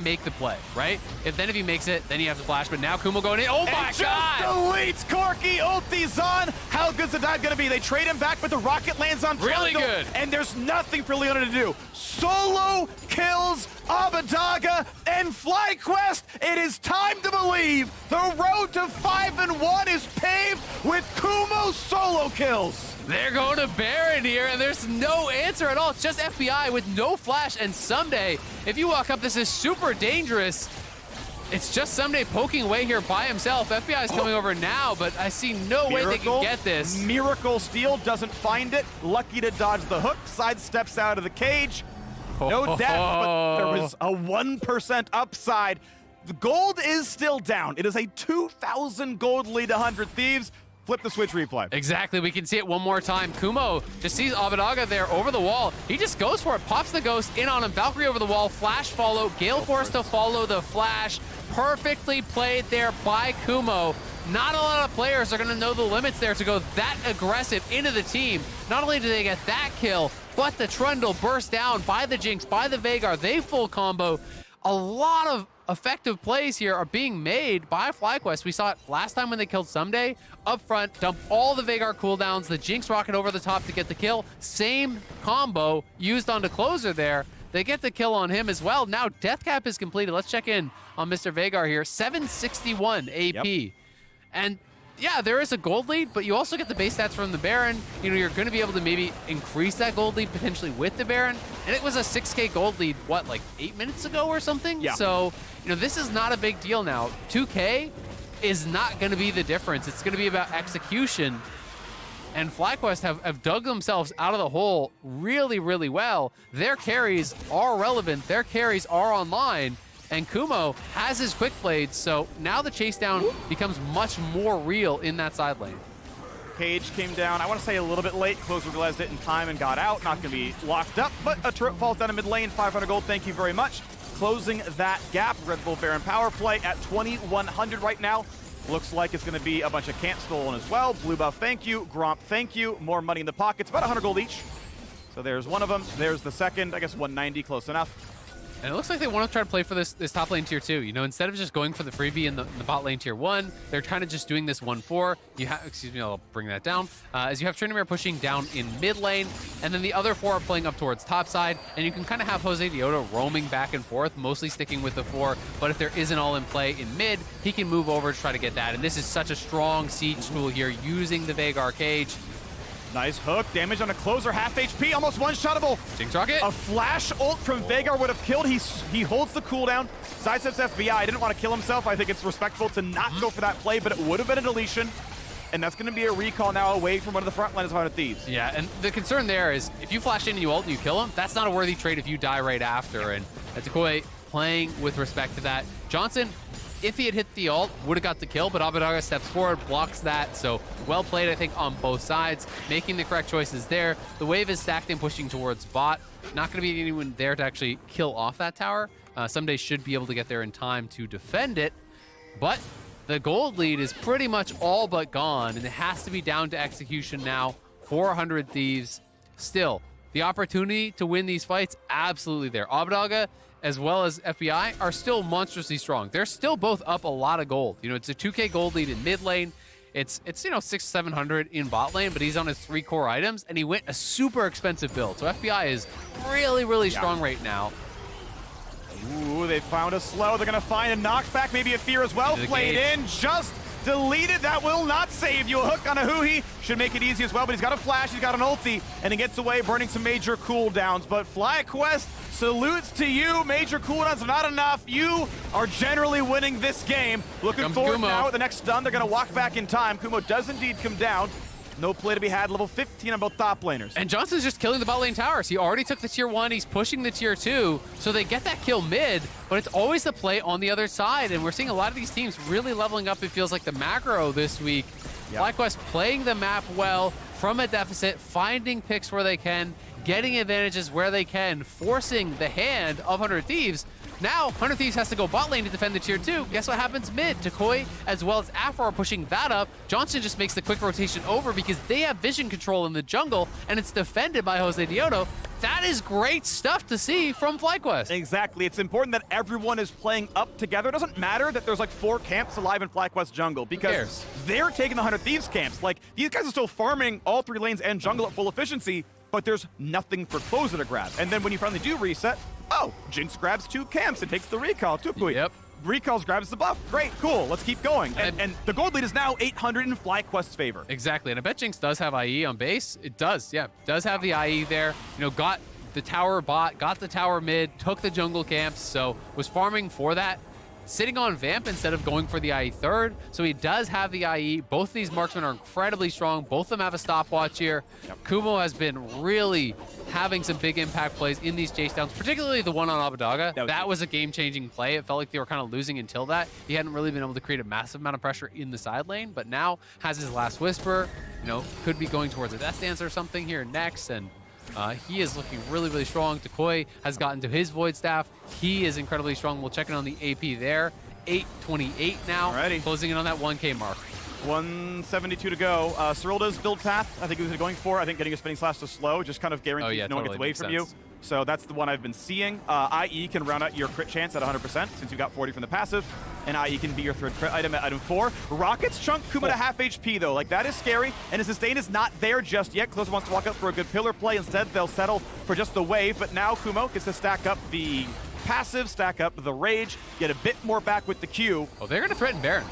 make the play, right? If he makes it, then you have to flash. But now Kumo going in. Oh my God! Deletes Corki, ulti's on. How good's the dive gonna be? They trade him back, but the rocket lands on really Trundle, good. and there's nothing for Leona to do. Solo kills Abidaga and FlyQuest. It is time to believe the road to 5-1 is paved with Kumo solo kills. They're going to Baron here, and there's no answer at all. It's just FBI with no flash, and Someday, if you walk up, this is super dangerous. It's just Someday poking away here by himself. FBI is coming over now, but I see no way they can get this. Miracle Steal doesn't find it. Lucky to dodge the hook. Sidesteps out of the cage. No death, but there was a 1% upside. The gold is still down. It is a 2,000 gold lead to 100 Thieves. Flip the switch replay. Exactly. We can see it one more time. Kumo just sees Abadaga there over the wall. He just goes for it, pops the ghost in on him. Valkyrie over the wall, flash follow. Gale Force to follow the flash. Perfectly played there by Kumo. Not a lot of players are going to know the limits there to go that aggressive into the team. Not only do they get that kill, but the Trundle burst down by the Jinx, by the Veigar. They full combo. A lot of effective plays here are being made by FlyQuest. We saw it last time when they killed Someday. Up front, dump all the Veigar cooldowns, the Jinx rocket over the top to get the kill. Same combo used on the closer there. They get the kill on him as well. Now death cap is completed. Let's check in on Mr. Veigar here. 761 AP. Yep. And yeah, there is a gold lead, but you also get the base stats from the Baron. You know, you're going to be able to maybe increase that gold lead potentially with the Baron. And it was a 6K gold lead, what, like 8 minutes ago or something? Yeah. So, you know, this is not a big deal now. 2K is not going to be the difference. It's going to be about execution. And FlyQuest have dug themselves out of the hole really, really well. Their carries are relevant. Their carries are online. And Kumo has his quick blades, so now the chase down becomes much more real in that side lane. Cage came down, I want to say a little bit late. Closer realized it in time and got out. Not going to be locked up, but a turret falls down in mid lane. 500 gold, thank you very much. Closing that gap. Red Bull Baron power play at 2100 right now. Looks like it's going to be a bunch of camp stolen as well. Blue buff, thank you. Gromp, thank you. More money in the pockets, about 100 gold each. So there's one of them. There's the second. I guess 190, close enough. And it looks like they want to try to play for this top lane tier 2. You know, instead of just going for the freebie in the bot lane tier 1, they're kind of just doing this 1-4. You have, excuse me, I'll bring that down. As you have Tryndamere pushing down in mid lane, and then the other 4 are playing up towards top side, and you can kind of have Jose Dioto roaming back and forth, mostly sticking with the 4. But if there isn't all in play in mid, he can move over to try to get that. And this is such a strong siege tool here using the Veigar cage. Nice hook, damage on a closer, half HP, almost one-shottable. Jinx rocket. A flash ult from Veigar would have killed. He holds the cooldown. Sidesteps FBI, didn't want to kill himself. I think it's respectful to not go for that play, but it would have been a deletion. And that's going to be a recall now away from one of the front lines of 100 Thieves. Yeah, and the concern there is if you flash in and you ult and you kill him, that's not a worthy trade if you die right after. And Atakoi playing with respect to that. Johnson, if he had hit the ult, would have got the kill, but Abadaga steps forward, blocks that. So well played, I think, on both sides, making the correct choices there. The wave is stacked and pushing towards bot. Not going to be anyone there to actually kill off that tower. Someday should be able to get there in time to defend it, but the gold lead is pretty much all but gone, and it has to be down to execution now. 400 Thieves. Still, the opportunity to win these fights, absolutely there. Abadaga as well as FBI are still monstrously strong. They're still both up a lot of gold. You know, it's a 2K gold lead in mid lane. It's you know, 600-700 in bot lane, but he's on his 3 core items, and he went a super expensive build. So FBI is really, really strong right now. Ooh, they found a slow. They're going to find a knockback, maybe a fear as well. Played in, just deleted. That will not save you. A hook on a Huhi should make it easy as well, but he's got a flash, he's got an ulti, and he gets away, burning some major cooldowns. But FlyQuest salutes to you. Major cooldowns are not enough. You are generally winning this game. Looking forward now at the next stun. They're going to walk back in time. Kumo does indeed come down. No play to be had. Level 15 on both top laners. And Johnson's just killing the bot lane towers. He already took the tier 1. He's pushing the tier 2. So they get that kill mid, but it's always the play on the other side. And we're seeing a lot of these teams really leveling up. It feels like the macro this week. Yep. FlyQuest playing the map well from a deficit, finding picks where they can, getting advantages where they can, forcing the hand of 100 Thieves. Now, 100 Thieves has to go bot lane to defend the tier 2. Guess what happens mid? Takoi as well as Afro are pushing that up. Johnson just makes the quick rotation over because they have vision control in the jungle, and it's defended by Jose Dioto. That is great stuff to see from FlyQuest. Exactly. It's important that everyone is playing up together. It doesn't matter that there's like 4 camps alive in FlyQuest jungle because they're taking the 100 Thieves camps. Like, these guys are still farming all 3 lanes and jungle at full efficiency, but there's nothing for closer to grab. And then when you finally do reset, oh, Jinx grabs 2 camps and takes the recall. Tukui. Yep. Recalls grabs the buff. Great, cool. Let's keep going. And the gold lead is now 800 in FlyQuest's favor. Exactly. And I bet Jinx does have IE on base. It does, yeah. Does have the IE there. You know, got the tower bot, got the tower mid, took the jungle camps, so was farming for that. sitting on Vamp instead of going for the IE third. So he does have the IE. Both of these marksmen are incredibly strong. Both of them have a stopwatch here. Kumo has been really having some big impact plays in these chase downs, particularly the one on Abadaga. That was a game-changing play. It felt like they were kind of losing until that. He hadn't really been able to create a massive amount of pressure in the side lane, but now has his last whisper, you know, could be going towards a Death Dance or something here next, and he is looking really, really strong. Takoi has gotten to his Void Staff. He is incredibly strong. We'll check in on the AP there. 828 now, closing in on that 1K mark. 172 to go. Cyrilda's build path, I think he was going for. I think getting a spinning slash to slow just kind of guarantees no one gets away from you. So that's the one I've been seeing. IE can round out your crit chance at 100% since you got 40 from the passive, and IE can be your third crit item at item 4. Rockets chunk Kuma to half HP though. Like, that is scary, and his sustain is not there just yet. Closer wants to walk up for a good pillar play. Instead, they'll settle for just the wave, but now Kumo gets to stack up the passive, stack up the rage, get a bit more back with the Q. Oh, they're gonna threaten Baron.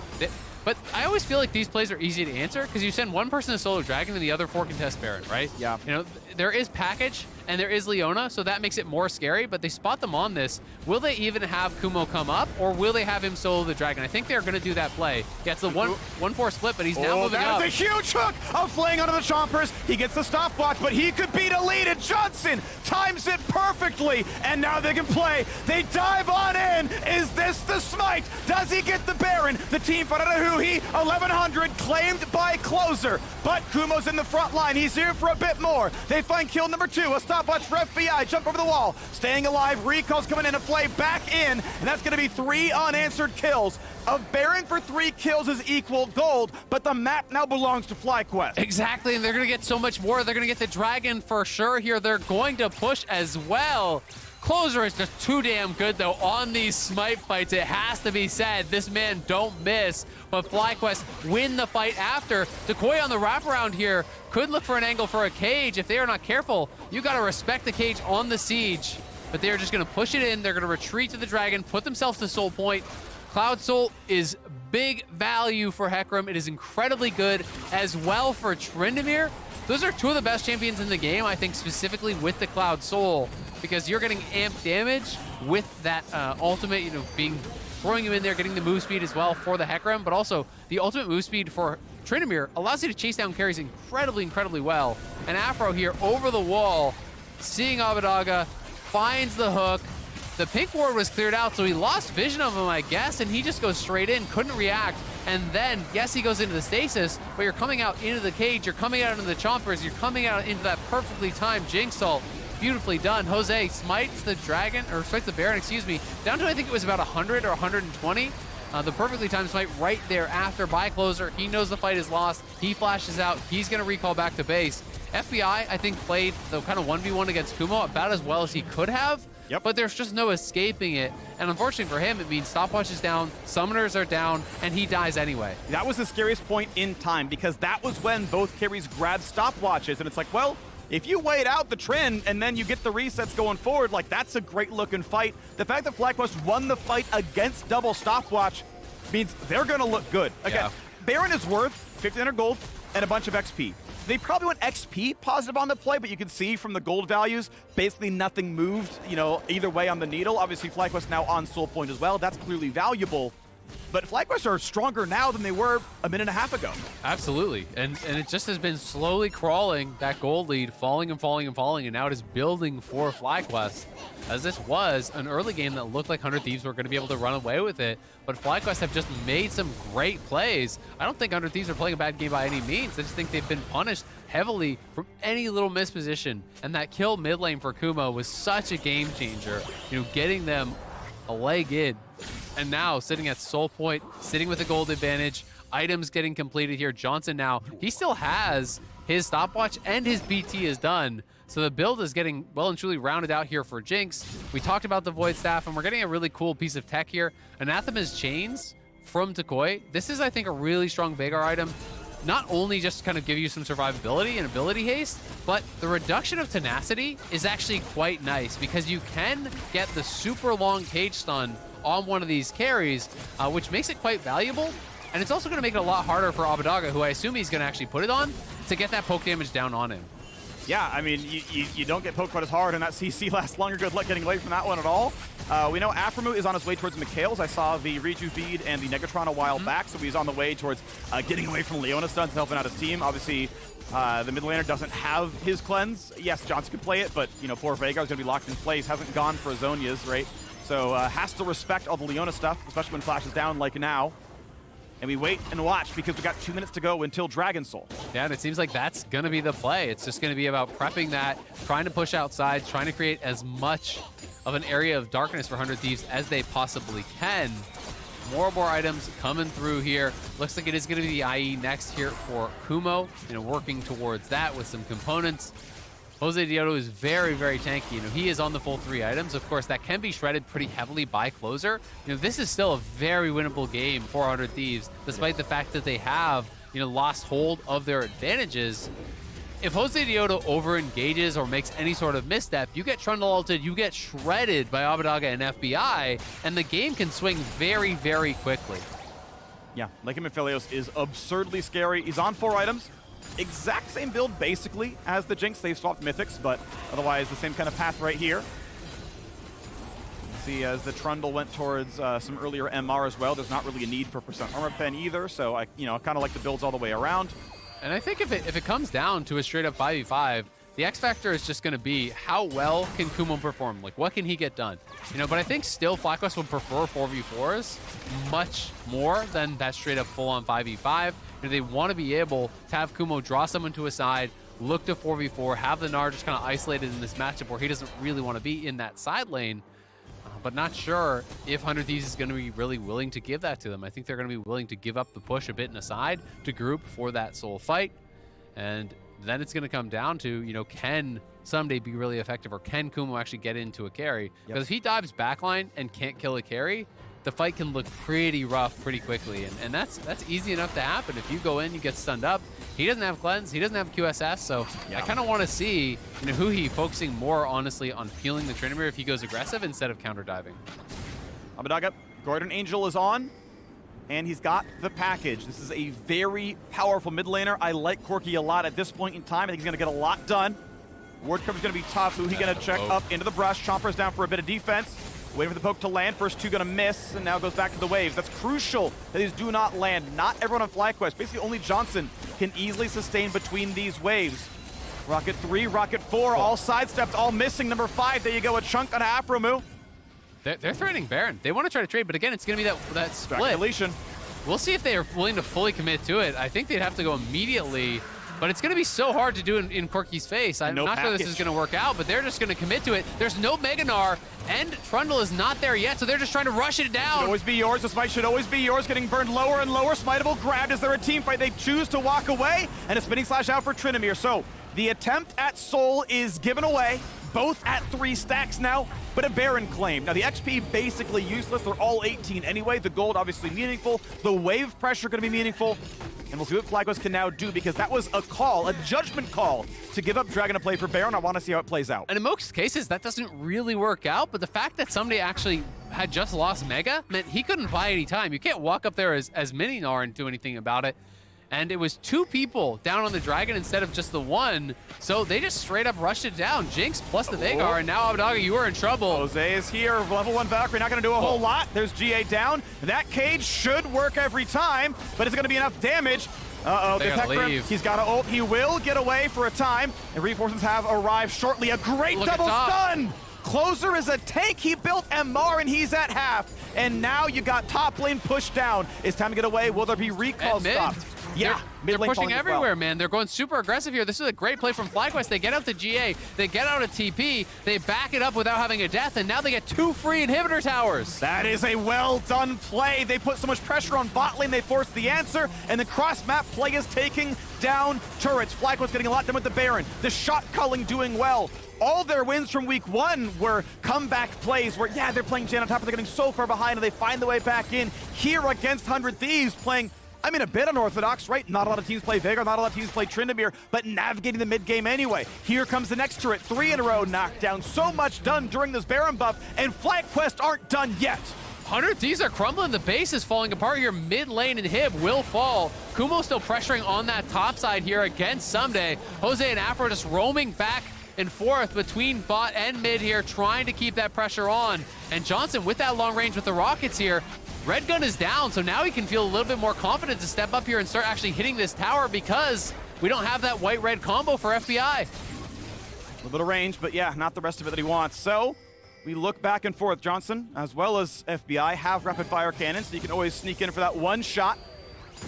But I always feel like these plays are easy to answer because you send one person to solo Dragon and the other 4 contest Baron, right? Yeah. You know, there is package and there is Leona, so that makes it more scary, but they spot them on this. Will they even have Kumo come up, or will they have him solo the Dragon? I think they're going to do that play. Yeah, it's the 1-4 split, but he's now moving up. That is a huge hook of flaying onto the Chompers. He gets the stopwatch, but he could beat a lead, and Johnson times it perfectly, and now they can play. They dive on in. Is this the smite? Does he get the Baron? The team Faradahuhi, 1100, claimed by Closer, but Kumo's in the front line. He's here for a bit more. They find kill number 2, a stopwatch for FBI, jump over the wall, staying alive, recalls coming in to play back in, and that's gonna be 3 unanswered kills. A Baron for 3 kills is equal gold, but the map now belongs to FlyQuest. Exactly, and they're gonna get so much more. They're gonna get the Dragon for sure here. They're going to push as well. Closer is just too damn good, though, on these smite fights. It has to be said. This man don't miss, but FlyQuest win the fight after. Takoi on the wraparound here could look for an angle for a cage. If they are not careful, you got to respect the cage on the siege. But they're just going to push it in. They're going to retreat to the Dragon, put themselves to Soul Point. Cloud Soul is big value for Hecarim. It is incredibly good as well for Tryndamere. Those are 2 of the best champions in the game, I think, specifically with the Cloud Soul, because you're getting amp damage with that ultimate, you know, throwing him in there, getting the move speed as well for the Hecarim, but also the ultimate move speed for Tryndamere allows you to chase down carries incredibly, incredibly well. And Afro here over the wall, seeing Abadaga, finds the hook. The pink ward was cleared out, so he lost vision of him, I guess, and he just goes straight in, couldn't react. And then, yes, he goes into the stasis, but you're coming out into the cage, you're coming out into the chompers, you're coming out into that perfectly timed Jinx ult. Beautifully done. Jose smites the Dragon, or smites the Baron, excuse me, down to I think it was about 100 or 120. The perfectly timed smite right there after by Closer. He knows the fight is lost. He flashes out. He's going to recall back to base. FBI, I think, played the kind of 1v1 against Kumo about as well as he could have. Yep. But there's just no escaping it. And unfortunately for him, it means stopwatch is down, summoners are down, and he dies anyway. That was the scariest point in time, because that was when both carries grabbed stopwatches, and it's like, well, if you wait out the trend and then you get the resets going forward, like, that's a great looking fight. The fact that FlyQuest won the fight against double stopwatch means they're gonna look good. Again, Baron is worth 1,500 gold and a bunch of XP. They probably went XP positive on the play, but you can see from the gold values, basically nothing moved, you know, either way on the needle. Obviously, FlyQuest now on Soul Point as well. That's clearly valuable. But FlyQuest are stronger now than they were a minute and a half ago. Absolutely. And it just has been slowly crawling, that gold lead, falling and falling and falling, and now it is building for FlyQuest. As this was an early game that looked like 100 Thieves were going to be able to run away with it, but FlyQuest have just made some great plays. I don't think 100 Thieves are playing a bad game by any means. I just think they've been punished heavily from any little misposition. And that kill mid lane for Kumo was such a game changer, you know, getting them a leg in. And now sitting at Soul Point, sitting with a gold advantage, items getting completed here. Johnson now, he still has his stopwatch and his BT is done. So the build is getting well and truly rounded out here for Jinx. We talked about the Void Staff, and we're getting a really cool piece of tech here. Anathema's Chains from Takoi. This is, I think, a really strong Veigar item. Not only just to kind of give you some survivability and ability haste, but the reduction of tenacity is actually quite nice because you can get the super long cage stun on one of these carries, which makes it quite valuable. And it's also going to make it a lot harder for Abadaga, who I assume he's going to actually put it on, to get that poke damage down on him. Yeah, I mean, you don't get poked quite as hard, and that CC lasts longer. Good luck getting away from that one at all. We know Aphromoo is on his way towards Mikhail's. I saw the Riju bead and the Negatron a while back, so he's on the way towards getting away from Leona stuns and helping out his team. Obviously, the mid laner doesn't have his cleanse. Yes, Johnson could play it, but poor Veigar's going to be locked in place. Hasn't gone for Zhonya's, right? So has to respect all the Leona stuff, especially when Flash is down like now. And we wait and watch because we got 2 minutes to go until Dragon Soul. Yeah, and it seems like that's going to be the play. It's just going to be about prepping that, trying to push outside, trying to create as much of an area of darkness for 100 Thieves as they possibly can. More and more items coming through here. Looks like it is going to be the IE next here for Kumo, working towards that with some components. Jose Diodo is very, very tanky. He is on the full 3 items. Of course, that can be shredded pretty heavily by closer. This is still a very winnable game for 100 Thieves, despite the fact that they have, lost hold of their advantages. If Jose Diodo over-engages or makes any sort of misstep, you get Trundle ulted, you get shredded by Abadaga and FBI, and the game can swing very, very quickly. Yeah, Lycan Aphelios is absurdly scary. He's on 4 items. Exact same build, basically, as the Jinx. They've swapped Mythics, but otherwise the same kind of path right here. See, as the Trundle went towards some earlier MR as well, there's not really a need for percent armor pen either, so I kind of like the builds all the way around. And I think if it comes down to a straight-up 5v5, the X factor is just going to be how well can Kumo perform? Like, what can he get done? But I think still FlyQuest would prefer 4v4s much more than that straight-up full-on 5v5. They want to be able to have Kumo draw someone to a side, look to 4v4, have the Gnar just kind of isolated in this matchup where he doesn't really want to be in that side lane. But not sure if 100 Thieves is going to be really willing to give that to them. I think they're going to be willing to give up the push a bit in a side to group for that soul fight. And then it's going to come down to, can someday be really effective, or can Kumo actually get into a carry? Because if he dives backline and can't kill a carry, the fight can look pretty rough pretty quickly. And that's easy enough to happen. If you go in, you get stunned up. He doesn't have cleanse, he doesn't have QSS, so I kind of want to see who he focusing more, honestly, on peeling the Tryndamere if he goes aggressive instead of counter diving. Abadaga, Guardian Angel is on, and he's got the package. This is a very powerful mid laner. I like Corki a lot at this point in time. I think he's going to get a lot done. Ward cover's going to be tough. Who he going to check up into the brush. Chomper's down for a bit of defense. Waiting for the poke to land. First 2 gonna miss, and now goes back to the waves. That's crucial that these do not land. Not everyone on FlyQuest. Basically, only Johnson can easily sustain between these waves. Rocket 3, Rocket 4, all sidestepped, all missing. Number 5, there you go, a chunk on Aphromoo. They're threatening Baron. They want to try to trade, but again, it's gonna be that split. We'll see if they are willing to fully commit to it. I think they'd have to go immediately. But it's going to be so hard to do in Corki's face. I'm not sure this is going to work out, but they're just going to commit to it. There's no Mega Gnar, and Trundle is not there yet, so they're just trying to rush it down. Should always be yours. The smite should always be yours. Getting burned lower and lower. Smiteable grabbed. Is there a team fight? They choose to walk away, and a spinning slash out for Tryndamere. So the attempt at Soul is given away. Both at 3 stacks now, but a Baron claim. Now the XP basically useless. They're all 18 anyway. The gold obviously meaningful. The wave pressure going to be meaningful. And we'll see what FlyQuest can now do, because that was a call, a judgment call, to give up Dragon to play for Baron. I want to see how it plays out. And in most cases, that doesn't really work out, but the fact that somebody actually had just lost Mega meant he couldn't buy any time. You can't walk up there as Mini Gnar and do anything about it. And it was 2 people down on the Dragon instead of just the 1, so they just straight up rushed it down. Jinx plus the Veigar, and now Abadaga, you are in trouble. Jose is here, level 1 Valkyrie, not going to do a whole lot. There's GA down. That cage should work every time, but is it going to be enough damage? Uh-oh, the Hecarim, he's got to ult. He will get away for a time, and reinforcements have arrived shortly. A great double stun! Closer is a tank. He built MR, and he's at half. And now you got top lane pushed down. It's time to get away. Will there be recall stopped? Yeah, they're pushing everywhere, man. They're going super aggressive here. This is a great play from FlyQuest. They get out the GA, they get out a TP, they back it up without having a death, and now they get 2 free inhibitor towers. That is a well-done play. They put so much pressure on bot lane, they forced the answer, and the cross-map play is taking down turrets. FlyQuest getting a lot done with the Baron. The shot culling doing well. All their wins from week 1 were comeback plays where, yeah, they're playing Jan on top, but they're getting so far behind, and they find the way back in. Here against 100 Thieves, playing, I mean, a bit unorthodox, right? Not a lot of teams play Veigar, not a lot of teams play Tryndamere, but navigating the mid game anyway. Here comes the next turret, 3 in a row knockdown. So much done during this Baron buff, and FlyQuest aren't done yet. 100 Thieves are crumbling. The base is falling apart here. Mid lane and Hib will fall. Kumo still pressuring on that top side here against Someday. Jose and Afro just roaming back and forth between bot and mid here, trying to keep that pressure on. And Johnson with that long range with the rockets here. Red gun is down, so now he can feel a little bit more confident to step up here and start actually hitting this tower because we don't have that white-red combo for FBI. A little bit of range, but yeah, not the rest of it that he wants. So we look back and forth. Johnson, as well as FBI, have rapid-fire cannons, so you can always sneak in for that one shot.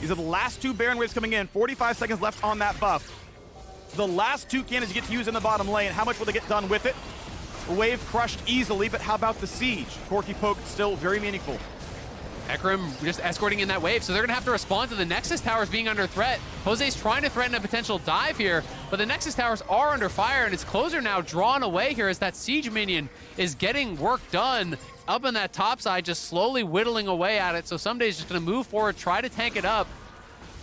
These are the last two Baron waves coming in. 45 seconds left on that buff. The last two cannons you get to use in the bottom lane. How much will they get done with it? The wave crushed easily, but how about the siege? Corki poke still very meaningful. Hecarim just escorting in that wave, so they're going to have to respond to the Nexus towers being under threat. Jose's trying to threaten a potential dive here, but the Nexus towers are under fire, and its closer now drawn away here as that siege minion is getting work done up on that top side, just slowly whittling away at it. So Someday's just going to move forward, try to tank it up.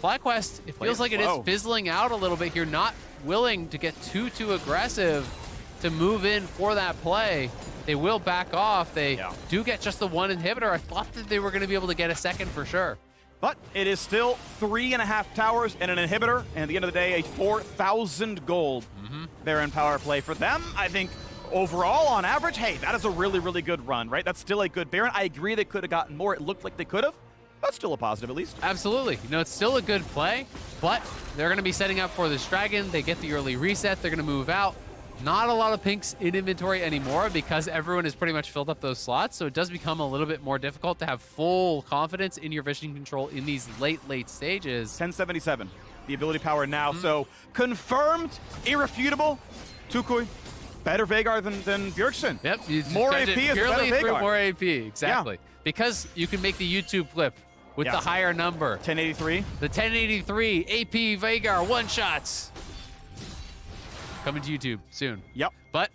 FlyQuest, it feels like it is fizzling out a little bit here, not willing to get too aggressive to move in for that play. They will back off. They do get just the one inhibitor. I thought that they were going to be able to get a second for sure. But it is still 3.5 towers and an inhibitor, and at the end of the day, a 4,000 gold Baron power play for them. I think overall, on average, hey, that is a really good run, right? That's still a good Baron. I agree they could have gotten more. It looked like they could have. That's still a positive, at least. Absolutely. You know, it's still a good play, but they're going to be setting up for this dragon. They get the early reset. They're going to move out. Not a lot of pinks in inventory anymore because everyone has pretty much filled up those slots, so it does become a little bit more difficult to have full confidence in your vision control in these late stages. 1077, the ability power now. So confirmed, irrefutable, Tukui, better Veigar than Bjergsen. Yep. More AP is better Veigar. More AP, exactly. Yeah. Because you can make the YouTube clip with the higher number. 1083. The 1083 AP Veigar one-shots. Coming to YouTube soon. Yep. But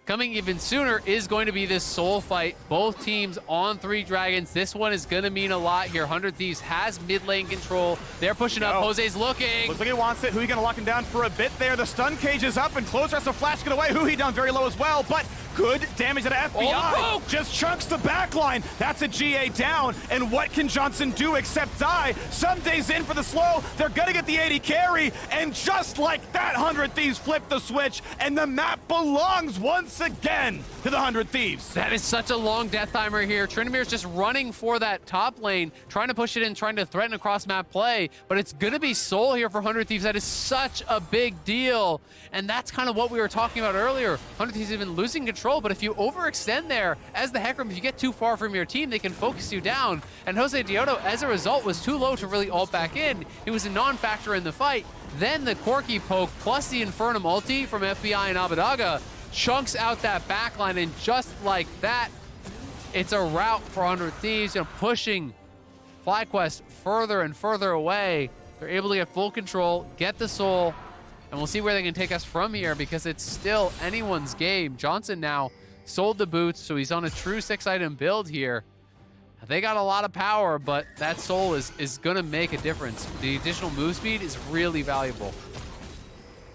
coming even sooner is going to be this soul fight. Both teams on 3 dragons. This one is going to mean a lot here. 100 Thieves has mid lane control. They're pushing up. Jose's looking. Looks like he wants it. Who he going to lock him down for a bit there? The stun cage is up and closer has to flash get away. Who he down very low as well, but good damage to the FBI. Just chunks the backline. That's a GA down. And what can Johnson do except die? Someday's in for the slow. They're going to get the 80 carry. And just like that, 100 Thieves flip the switch. And the map belongs once again to the 100 Thieves. That is such a long death timer here. Trinimir's just running for that top lane, trying to push it in, trying to threaten across map play. But it's going to be soul here for 100 Thieves. That is such a big deal. And that's kind of what we were talking about earlier. 100 Thieves have been losing control, but if you overextend there as the Hecarim, if you get too far from your team, they can focus you down. And Jose Dioto, as a result, was too low to really ult back in. He was a non-factor in the fight. Then the Corki poke plus the Infernum ulti from FBI and Abadaga chunks out that backline, and just like that, it's a rout for 100 Thieves, pushing FlyQuest further and further away. They're able to get full control, get the soul, and we'll see where they can take us from here because it's still anyone's game. Johnson now sold the boots, so he's on a true 6-item build here. They got a lot of power, but that soul is going to make a difference. The additional move speed is really valuable.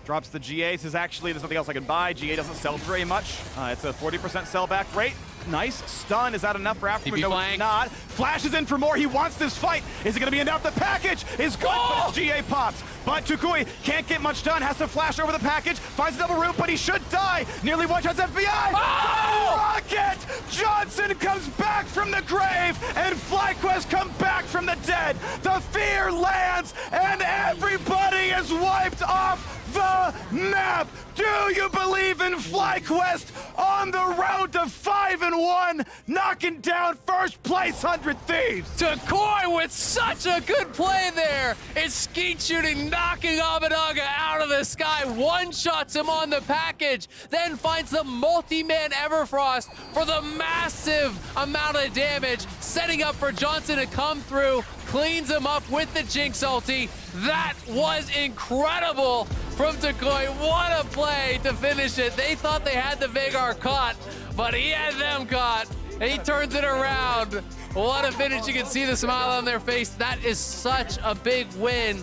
Drops the GA, says actually there's nothing else I can buy. GA doesn't sell very much. It's a 40% sellback rate. Nice stun. Is that enough for Africa? No, it's not. Flashes in for more. He wants this fight. Is it going to be enough? The package is good, but his GA pops. But Tukui can't get much done. Has to flash over the package. Finds a double root, but he should die. Nearly one-shots FBI. Rocket! Johnson comes back from the grave, and FlyQuest come back from the dead. The fear lands, and everybody is wiped off the map. Do you believe in FlyQuest on the road to 5-1, knocking down first place 100 Thieves? Tukui with such a good play there. It's skeet shooting, knocking Abadaga out of the sky, one-shots him on the package, then finds the multi-man Everfrost for the massive amount of damage, setting up for Johnson to come through, cleans him up with the Jinx ulti. That was incredible from Tukui. What a play to finish it. They thought they had the Veigar caught, but he had them caught, and he turns it around. What a finish. You can see the smile on their face. That is such a big win,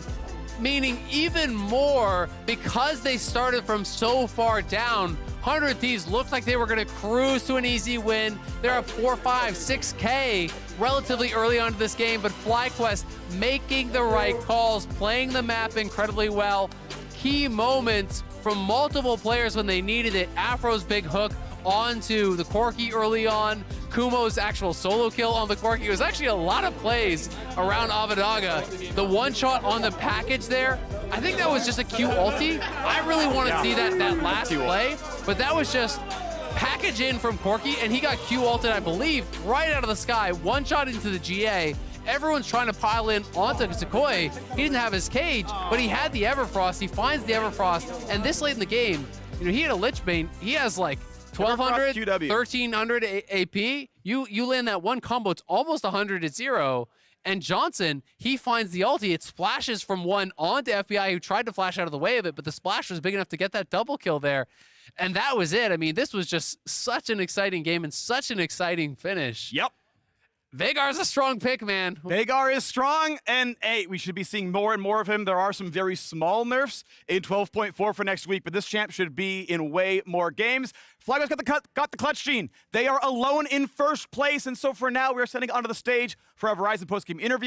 meaning even more because they started from so far down. 100 Thieves looked like they were going to cruise to an easy win. They're up 4, 5, 6K relatively early on in this game, but FlyQuest making the right calls, playing the map incredibly well. Key moments from multiple players when they needed it. Afro's big hook onto the Corki early on. Kumo's actual solo kill on the Corki. It was actually a lot of plays around Avadaga. The one shot on the package there, I think that was just a Q ulti. I really want to see that last play, but that was just package in from Corki, and he got Q ulted, I believe, right out of the sky. One shot into the GA. Everyone's trying to pile in onto Sequoia. He didn't have his cage, but he had the Everfrost. He finds the Everfrost, and this late in the game, he had a Lich Bane. He has like 1,200, 1,300 AP. You land that one combo, it's almost 100 at 0. And Johnson, he finds the ulti. It splashes from one onto FBI, who tried to flash out of the way of it, but the splash was big enough to get that double kill there. And that was it. I mean, this was just such an exciting game and such an exciting finish. Yep. Veigar's a strong pick, man. Veigar is strong, and hey, we should be seeing more and more of him. There are some very small nerfs in 12.4 for next week, but this champ should be in way more games. FlyQuest got the clutch gene. They are alone in first place, and so for now, we are sending onto the stage for our Verizon postgame interview.